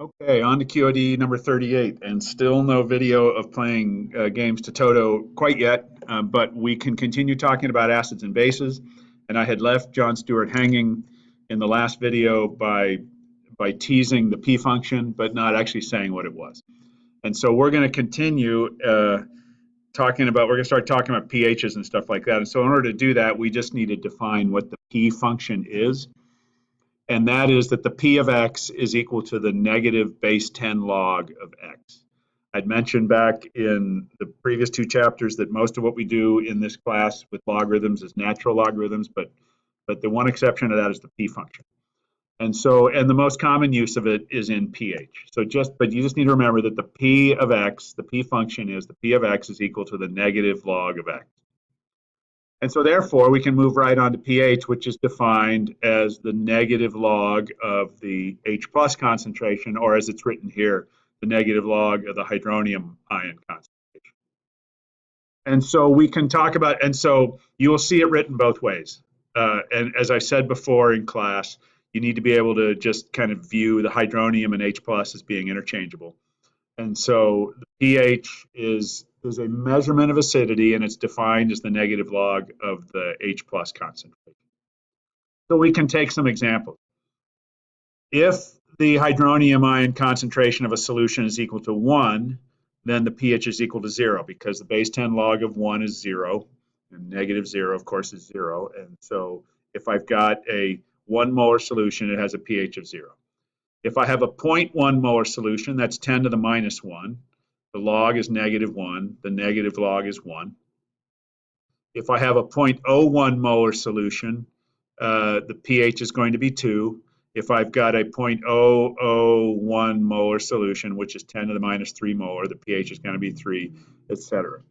Okay, on to QOD number 38, and still no video of playing games to Toto quite yet, but we can continue talking about acids and bases. And I had left John Stewart hanging in the last video by teasing the P function, but not actually saying what it was. And so we're going to continue we're going to start talking about pHs and stuff like that. And so in order to do that, we just need to define what the P function is. And that is that the P of x is equal to the negative base 10 log of x. I'd mentioned back in the previous two chapters that most of what we do in this class with logarithms is natural logarithms, but the one exception to that is the P function. And the most common use of it is in pH. But you just need to remember that the P of x, the P function is the P of x is equal to the negative log of x. And so therefore, we can move right on to pH, which is defined as the negative log of the H plus concentration, or as it's written here, the negative log of the hydronium ion concentration. And so we can talk about, and so you will see it written both ways. And as I said before in class, you need to be able to just kind of view the hydronium and H plus as being interchangeable. And so the pH is a measurement of acidity, and it's defined as the negative log of the H plus concentration. So we can take some examples. If the hydronium ion concentration of a solution is equal to 1, then the pH is equal to 0, because the base 10 log of 1 is 0, and negative 0, of course, is 0. And so if I've got a 1 molar solution, it has a pH of 0. If I have a 0.1 molar solution, that's 10 to the minus 1. The log is negative 1. The negative log is 1. If I have a 0.01 molar solution, the pH is going to be 2. If I've got a 0.001 molar solution, which is 10 to the minus 3 molar, the pH is going to be 3, etc.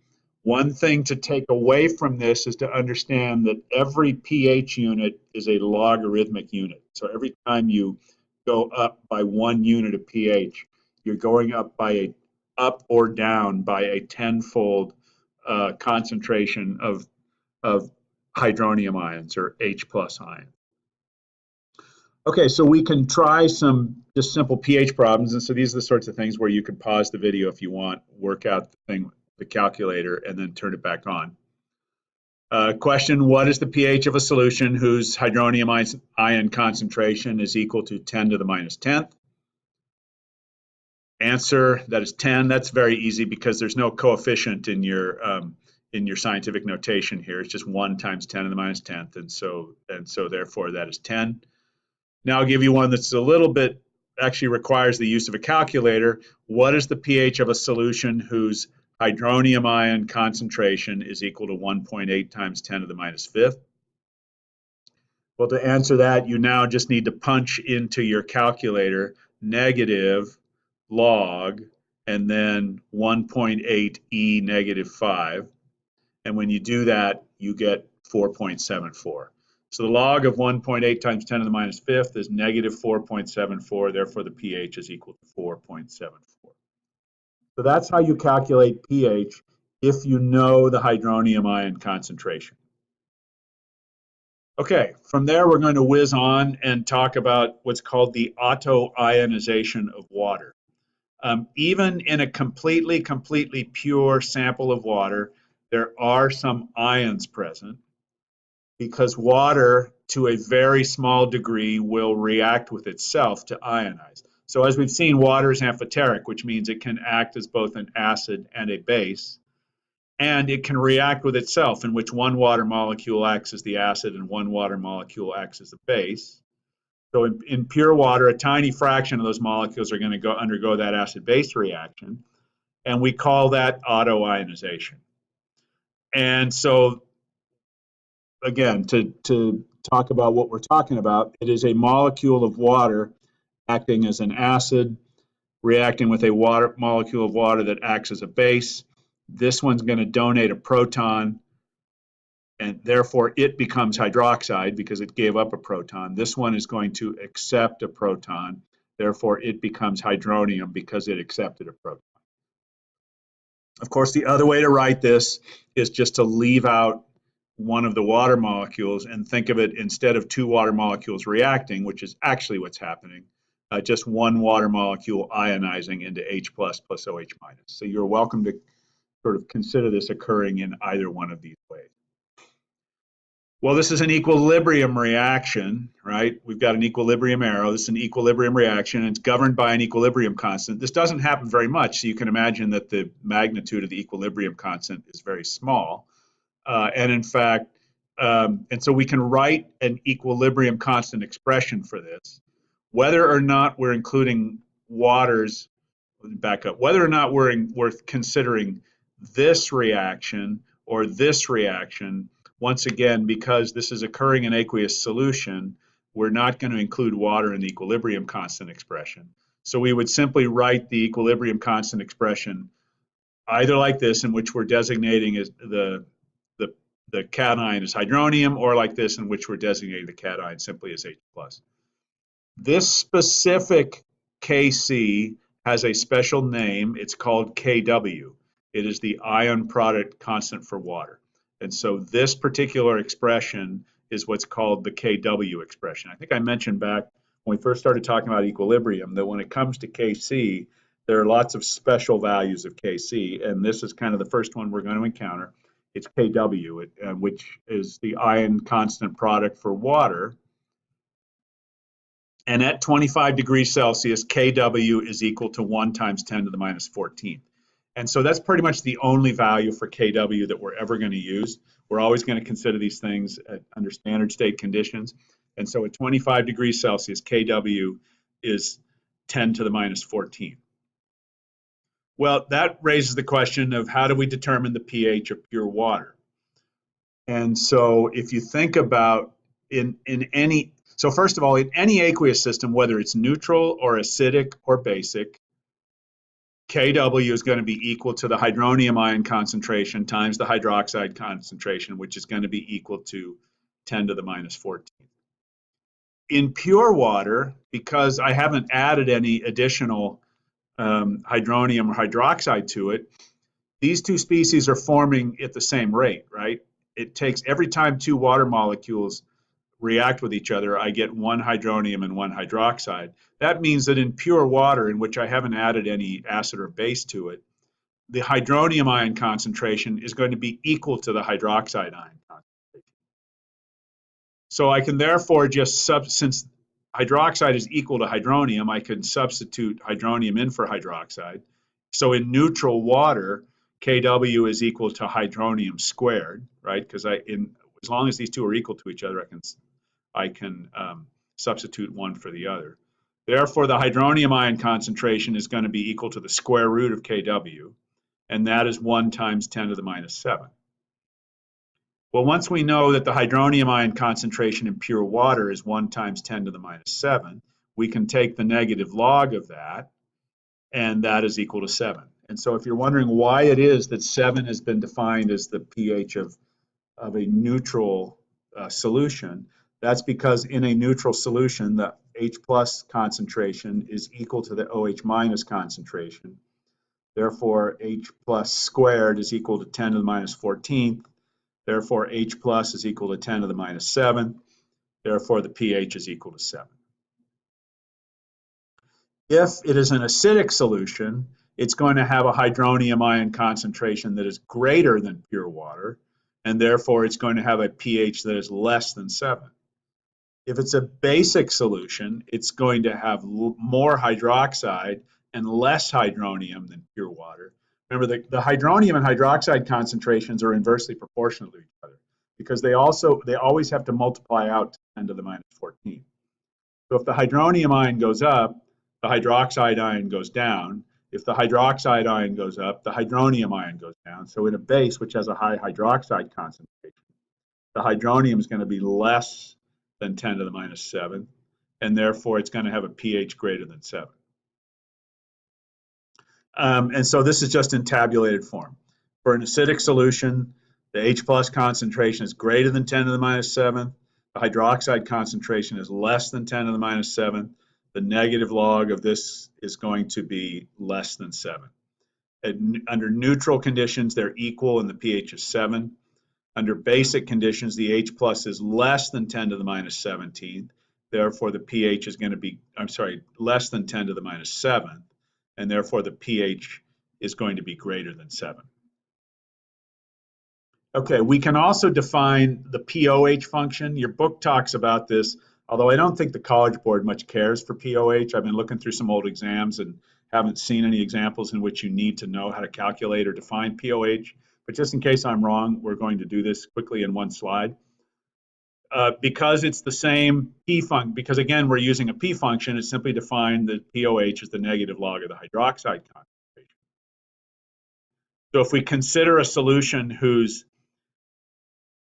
One thing to take away from this is to understand that every pH unit is a logarithmic unit. So every time you go up by 1 unit of pH, you're going up or down by a 10-fold concentration of hydronium ions or H plus ions. Okay, so we can try some just simple pH problems. And so these are the sorts of things where you can pause the video if you want, work out the calculator, and then turn it back on. Question, what is the pH of a solution whose hydronium ion concentration is equal to 10 to the minus 10th? Answer, that is 10. That's very easy because there's no coefficient in your scientific notation here. It's just 1 times 10 to the minus 10th, and so therefore that is 10. Now I'll give you one that's a little bit, actually requires the use of a calculator. What is the pH of a solution whose hydronium ion concentration is equal to 1.8 times 10 to the minus 5th? Well, to answer that, you now just need to punch into your calculator negative log and then 1.8 e negative 5. And when you do that, you get 4.74. So the log of 1.8 times 10 to the minus 5th is negative 4.74. Therefore, the pH is equal to 4.74. So that's how you calculate pH if you know the hydronium ion concentration. Okay, from there we're going to whiz on and talk about what's called the autoionization of water. Even in a completely pure sample of water, there are some ions present because water, to a very small degree, will react with itself to ionize. So as we've seen, water is amphoteric, which means it can act as both an acid and a base. And it can react with itself, in which one water molecule acts as the acid and one water molecule acts as the base. So in pure water, a tiny fraction of those molecules are going to undergo that acid-base reaction, and we call that autoionization. And so, again, to talk about what we're talking about, it is a molecule of water acting as an acid, reacting with a molecule of water that acts as a base. This one's going to donate a proton, and therefore it becomes hydroxide because it gave up a proton. This one is going to accept a proton, therefore it becomes hydronium because it accepted a proton. Of course, the other way to write this is just to leave out one of the water molecules and think of it, instead of two water molecules reacting, which is actually what's happening, just one water molecule ionizing into H plus plus OH minus. So you're welcome to sort of consider this occurring in either one of these ways. Well, this is an equilibrium reaction, right? We've got an equilibrium arrow. This is an equilibrium reaction, and it's governed by an equilibrium constant. This doesn't happen very much, so you can imagine that the magnitude of the equilibrium constant is very small. And in fact, and so we can write an equilibrium constant expression for this. Whether or not we're including waters, back up, whether or not we're considering this reaction or this reaction, once again, because this is occurring in aqueous solution, we're not going to include water in the equilibrium constant expression. So we would simply write the equilibrium constant expression either like this, in which we're designating as the cation as hydronium, or like this, in which we're designating the cation simply as H plus. This specific Kc has a special name. It's called Kw. It is the ion product constant for water. And so this particular expression is what's called the Kw expression. I think I mentioned back when we first started talking about equilibrium that when it comes to Kc, there are lots of special values of Kc, and this is kind of the first one we're going to encounter. It's Kw, which is the ion constant product for water. And at 25 degrees Celsius, Kw is equal to 1 times 10 to the minus 14. And so that's pretty much the only value for Kw that we're ever going to use. We're always going to consider these things under standard state conditions. And so at 25 degrees Celsius, Kw is 10 to the minus 14. Well, that raises the question of how do we determine the pH of pure water? And so if you think about so first of all, in any aqueous system, whether it's neutral or acidic or basic, Kw is going to be equal to the hydronium ion concentration times the hydroxide concentration, which is going to be equal to 10 to the minus 14. In pure water, because I haven't added any additional hydronium or hydroxide to it, these two species are forming at the same rate, right? It takes, every time two water molecules react with each other, I get one hydronium and one hydroxide. That means that in pure water, in which I haven't added any acid or base to it, the hydronium ion concentration is going to be equal to the hydroxide ion concentration. So I can therefore just, since hydroxide is equal to hydronium, I can substitute hydronium in for hydroxide. So in neutral water, Kw is equal to hydronium squared, right? Because as long as these two are equal to each other, I can substitute one for the other. Therefore, the hydronium ion concentration is going to be equal to the square root of Kw, and that is 1 times 10 to the minus 7. Well, once we know that the hydronium ion concentration in pure water is 1 times 10 to the minus 7, we can take the negative log of that, and that is equal to 7. And so if you're wondering why it is that 7 has been defined as the pH of a neutral solution, that's because in a neutral solution, the H plus concentration is equal to the OH minus concentration. Therefore, H plus squared is equal to 10 to the minus 14th. Therefore, H plus is equal to 10 to the minus 7. Therefore, the pH is equal to 7. If it is an acidic solution, it's going to have a hydronium ion concentration that is greater than pure water, and therefore it's going to have a pH that is less than 7. If it's a basic solution, it's going to have more hydroxide and less hydronium than pure water. Remember, the hydronium and hydroxide concentrations are inversely proportional to each other because they always have to multiply out to 10 to the minus 14. So if the hydronium ion goes up, the hydroxide ion goes down. If the hydroxide ion goes up, the hydronium ion goes down. So in a base which has a high hydroxide concentration, the hydronium is going to be less than 10 to the minus 7, and therefore it's going to have a pH greater than 7. And so this is just in tabulated form. For an acidic solution, the H plus concentration is greater than 10 to the minus 7. The hydroxide concentration is less than 10 to the minus 7. The negative log of this is going to be less than 7. Under neutral conditions, they're equal and the pH is 7. Under basic conditions, the H plus is less than 10 to the minus 17. Therefore, the pH is going to be, I'm sorry, less than 10 to the minus 7th, and therefore the pH is going to be greater than 7. Okay, we can also define the POH function. Your book talks about this, although I don't think the College Board much cares for POH. I've been looking through some old exams and haven't seen any examples in which you need to know how to calculate or define POH. But just in case I'm wrong, we're going to do this quickly in one slide. Because it's the same P function, because again, we're using a P function, it's simply defined that POH is the negative log of the hydroxide concentration. So if we consider a solution whose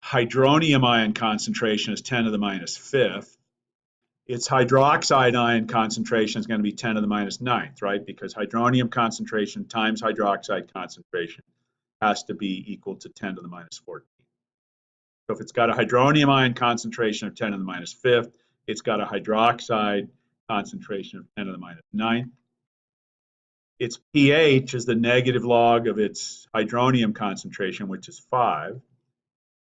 hydronium ion concentration is 10 to the minus 5th, its hydroxide ion concentration is going to be 10 to the minus 9th, right? Because hydronium concentration times hydroxide concentration has to be equal to 10 to the minus 14. So if it's got a hydronium ion concentration of 10 to the minus 5th, it's got a hydroxide concentration of 10 to the minus 9th. Its pH is the negative log of its hydronium concentration, which is 5.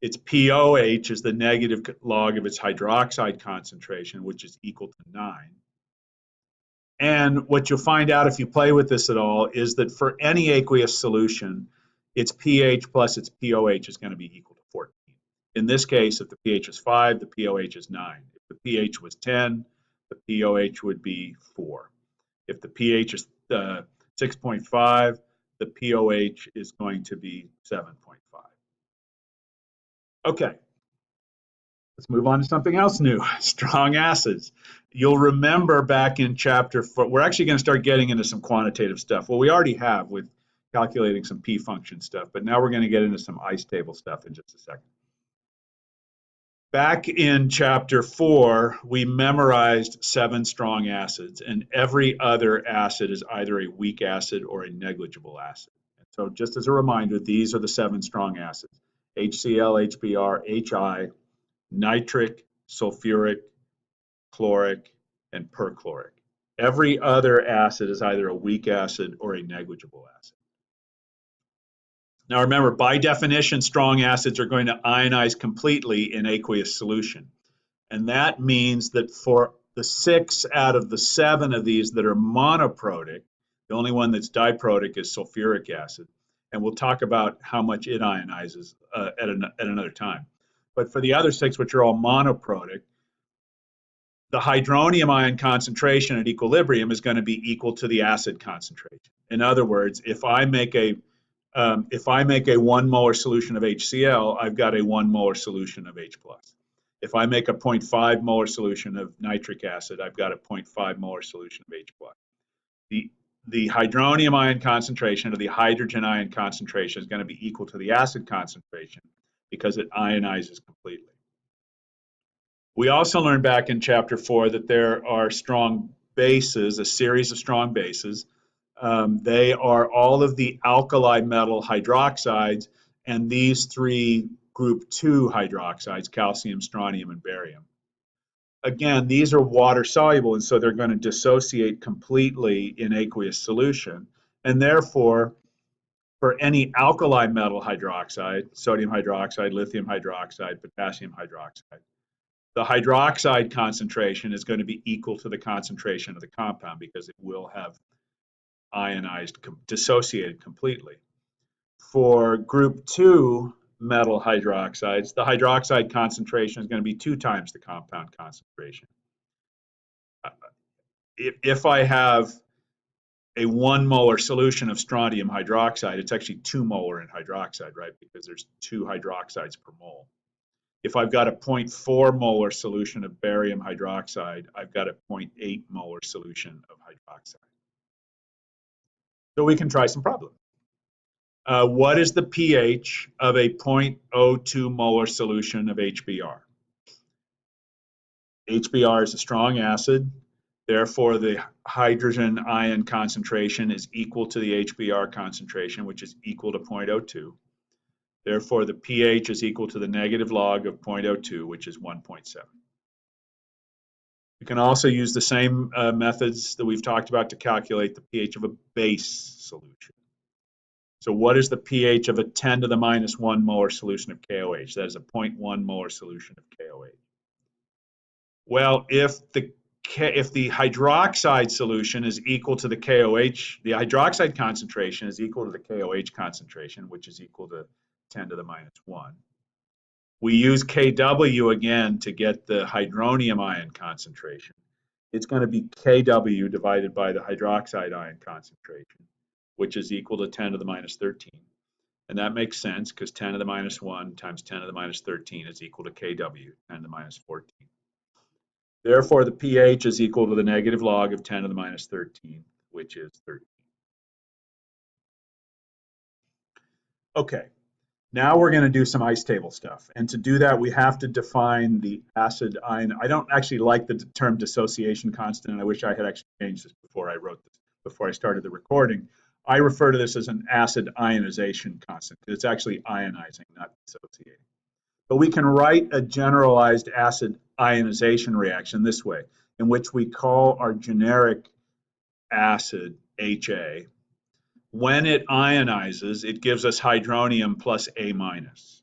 Its POH is the negative log of its hydroxide concentration, which is equal to 9. And what you'll find out if you play with this at all is that for any aqueous solution, its pH plus its POH is going to be equal to 14. In this case, if the pH is 5, the POH is 9. If the pH was 10, the POH would be 4. If the pH is 6.5, the POH is going to be 7.5. Okay, let's move on to something else new, strong acids. You'll remember back in chapter 4, we're actually going to start getting into some quantitative stuff. Well, we already have with calculating some P function stuff, but now we're going to get into some ice table stuff in just a second. Back in chapter 4, we memorized 7 strong acids, and every other acid is either a weak acid or a negligible acid. And so just as a reminder, these are the 7 strong acids: HCl, HBr, HI, nitric, sulfuric, chloric, and perchloric. Every other acid is either a weak acid or a negligible acid. Now remember, by definition, strong acids are going to ionize completely in aqueous solution. And that means that for the 6 out of the 7 of these that are monoprotic, the only one that's diprotic is sulfuric acid. And we'll talk about how much it ionizes at another time. But for the other 6, which are all monoprotic, the hydronium ion concentration at equilibrium is going to be equal to the acid concentration. In other words, if I make a 1 molar solution of HCl, I've got a 1 molar solution of H+. If I make a 0.5 molar solution of nitric acid, I've got a 0.5 molar solution of H+. The hydronium ion concentration or the hydrogen ion concentration is going to be equal to the acid concentration because it ionizes completely. We also learned back in chapter 4 that there are strong bases, a series of strong bases. They are all of the alkali metal hydroxides and these 3 group 2 hydroxides, calcium, strontium, and barium. Again, these are water soluble, and so they're going to dissociate completely in aqueous solution. And therefore, for any alkali metal hydroxide, sodium hydroxide, lithium hydroxide, potassium hydroxide, the hydroxide concentration is going to be equal to the concentration of the compound because it will have ionized, dissociated completely. For group 2 metal hydroxides, the hydroxide concentration is going to be 2 times the compound concentration. If I have a 1 molar solution of strontium hydroxide, it's actually 2 molar in hydroxide, right? Because there's 2 hydroxides per mole. If I've got a 0.4 molar solution of barium hydroxide, I've got a 0.8 molar solution of hydroxide. So we can try some problems. What is the pH of a 0.02 molar solution of HBr? HBr is a strong acid. Therefore, the hydrogen ion concentration is equal to the HBr concentration, which is equal to 0.02. Therefore, the pH is equal to the negative log of 0.02, which is 1.7. You can also use the same methods that we've talked about to calculate the pH of a base solution. So what is the pH of a 10 to the minus 1 molar solution of KOH? That is a 0.1 molar solution of KOH. Well, if the hydroxide solution is equal to the KOH, the hydroxide concentration is equal to the KOH concentration, which is equal to 10 to the minus 1. We use Kw again to get the hydronium ion concentration. It's going to be Kw divided by the hydroxide ion concentration, which is equal to 10 to the minus 13. And that makes sense because 10 to the minus 1 times 10 to the minus 13 is equal to Kw, 10 to the minus 14. Therefore, the pH is equal to the negative log of 10 to the minus 13, which is 13. Okay, now we're going to do some ice table stuff. And to do that, we have to define the acid ion. I don't actually like the term dissociation constant, and I wish I had actually changed this before I wrote this, before I started the recording. I refer to this as an acid ionization constant. It's actually ionizing, not dissociating. But we can write a generalized acid ionization reaction this way, in which we call our generic acid HA. When it ionizes, it gives us hydronium plus A minus.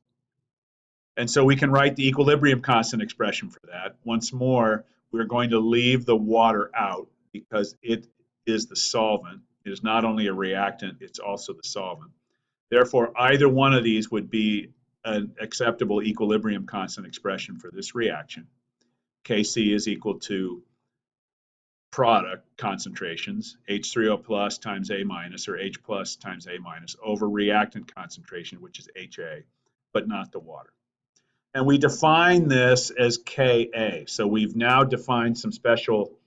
And so we can write the equilibrium constant expression for that. Once more, we're going to leave the water out because it is the solvent. It is not only a reactant, it's also the solvent. Therefore, either one of these would be an acceptable equilibrium constant expression for this reaction. Kc is equal to product concentrations, H3O plus times A minus, or H plus times A minus, over reactant concentration, which is HA, but not the water. And we define this as Ka. So we've now defined some special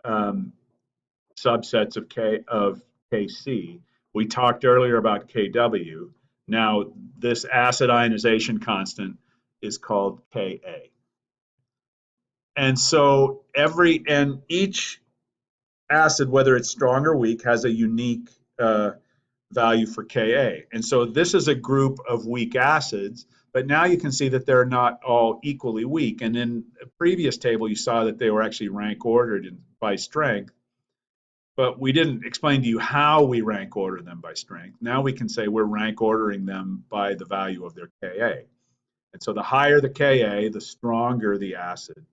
subsets of Kc. We talked earlier about Kw. Now, this acid ionization constant is called Ka. And so each acid, whether it's strong or weak, has a unique value for Ka. And so this is a group of weak acids, but now you can see that they're not all equally weak. And in a previous table, you saw that they were actually rank ordered by strength. But we didn't explain to you how we rank order them by strength. Now we can say we're rank ordering them by the value of their Ka. And so the higher the Ka, the stronger the acid.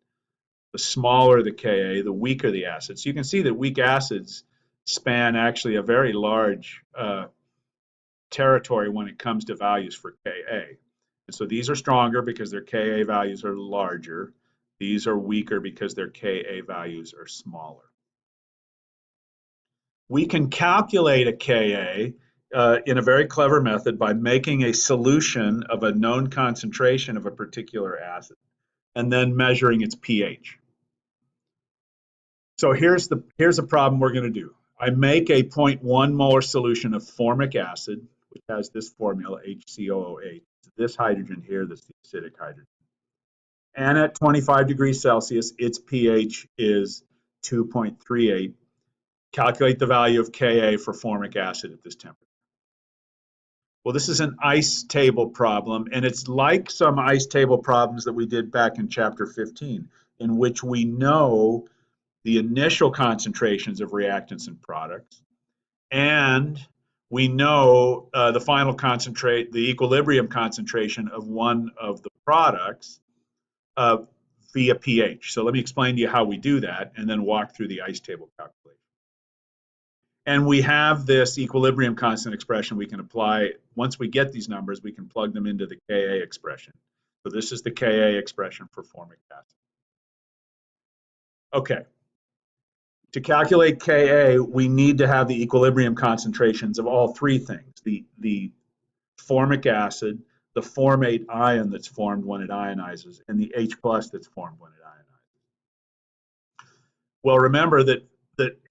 The smaller the Ka, the weaker the acid. So you can see that weak acids span actually a very large territory when it comes to values for Ka. And so these are stronger because their Ka values are larger. These are weaker because their Ka values are smaller. We can calculate a Ka in a very clever method by making a solution of a known concentration of a particular acid and then measuring its pH. So here's a problem we're going to do. I make a 0.1 molar solution of formic acid, which has this formula, HCOOH. This hydrogen here, this acidic hydrogen. And at 25 degrees Celsius, its pH is 2.38. Calculate the value of Ka for formic acid at this temperature. Well, this is an ice table problem, and it's like some ice table problems that we did back in chapter 15, in which we know the initial concentrations of reactants and products, and we know the final concentrate, the equilibrium concentration of one of the products via pH. So let me explain to you how we do that, and then walk through the ice table calculation. And we have this equilibrium constant expression we can apply. Once we get these numbers, we can plug them into the Ka expression. So this is the Ka expression for formic acid. Okay. To calculate Ka, we need to have the equilibrium concentrations of all three things. The formic acid, the formate ion that's formed when it ionizes, and the H plus that's formed when it ionizes. Well, remember that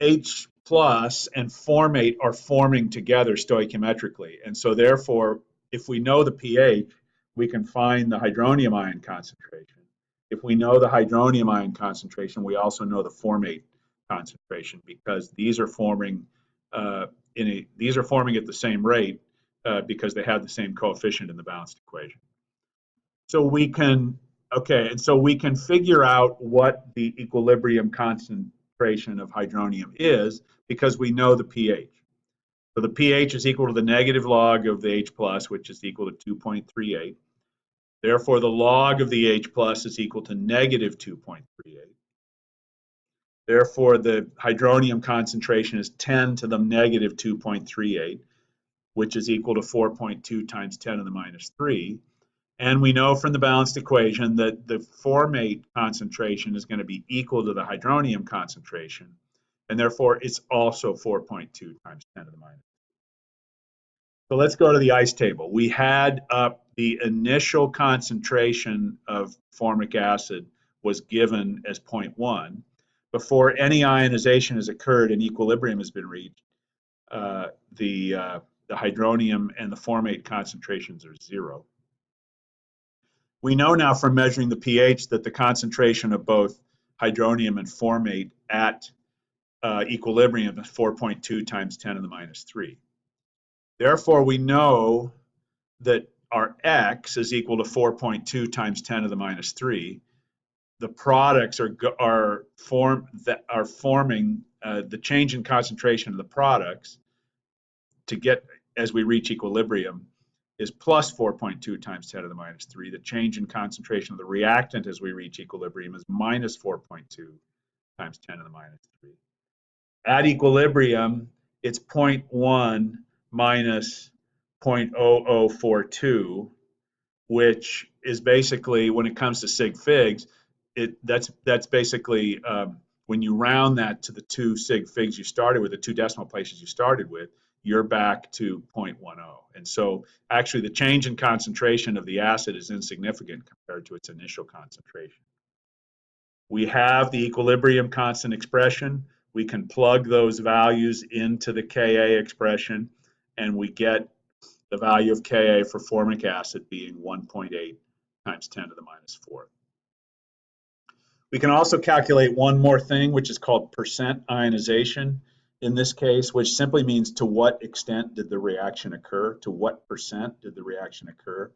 H plus and formate are forming together stoichiometrically. And so therefore, if we know the pH, we can find the hydronium ion concentration. If we know the hydronium ion concentration, we also know the formate concentration, because these are forming at the same rate because they have the same coefficient in the balanced equation. So we can figure out what the equilibrium concentration of hydronium is because we know the pH. So the pH is equal to the negative log of the H plus, which is equal to 2.38. Therefore, the log of the H plus is equal to negative 2.38. Therefore, the hydronium concentration is 10 to the negative 2.38, which is equal to 4.2 times 10 to the minus 3. And we know from the balanced equation that the formate concentration is going to be equal to the hydronium concentration, and therefore it's also 4.2 times 10 to the minus. So let's go to the ice table. We had the initial concentration of formic acid was given as 0.1. Before any ionization has occurred and equilibrium has been reached, the hydronium and the formate concentrations are 0. We know now from measuring the pH that the concentration of both hydronium and formate at equilibrium is 4.2 times 10 to the minus 3. Therefore, we know that our X is equal to 4.2 times 10 to the minus 3. The products are forming the change in concentration of the products to get as we reach equilibrium is plus 4.2 times 10 to the minus 3. The change in concentration of the reactant as we reach equilibrium is minus 4.2 times 10 to the minus 3. At equilibrium, it's 0.1 minus 0.0042, which is basically, when it comes to sig figs, that's basically when you round that to the 2 sig figs you started with, the 2 decimal places you started with, you're back to 0.10. And so actually the change in concentration of the acid is insignificant compared to its initial concentration. We have the equilibrium constant expression. We can plug those values into the Ka expression, and we get the value of Ka for formic acid being 1.8 times 10 to the minus 4. We can also calculate one more thing, which is called percent ionization in this case, which simply means to what extent did the reaction occur, to what percent did the reaction occur.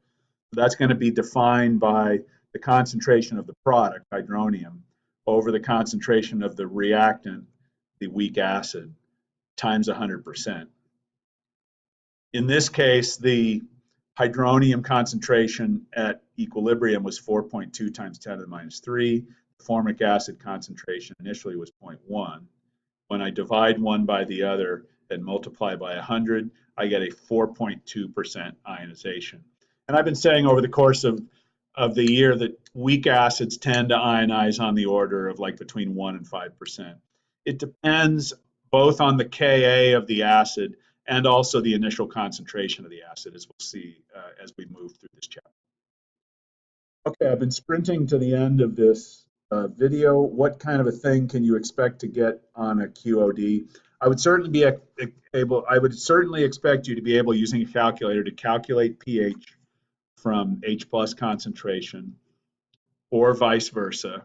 So that's going to be defined by the concentration of the product, hydronium, over the concentration of the reactant, the weak acid, times 100%. In this case, the hydronium concentration at equilibrium was 4.2 times 10 to the minus 3. The formic acid concentration initially was 0.1. When I divide one by the other and multiply by 100, I get a 4.2% ionization. And I've been saying over the course of the year that weak acids tend to ionize on the order of like between 1 and 5%. It depends both on the Ka of the acid and also the initial concentration of the acid, as we'll see as we move through this chapter. Okay, I've been sprinting to the end of this video. What kind of a thing can you expect to get on a QOD? I would certainly expect you to be able, using a calculator, to calculate pH from H plus concentration or vice versa.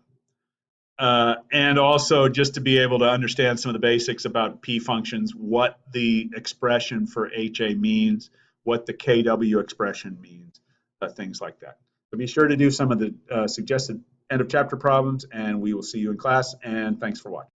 And also just to be able to understand some of the basics about P functions, what the expression for HA means, what the KW expression means, things like that. So be sure to do some of the suggested end of chapter problems, and we will see you in class, and thanks for watching.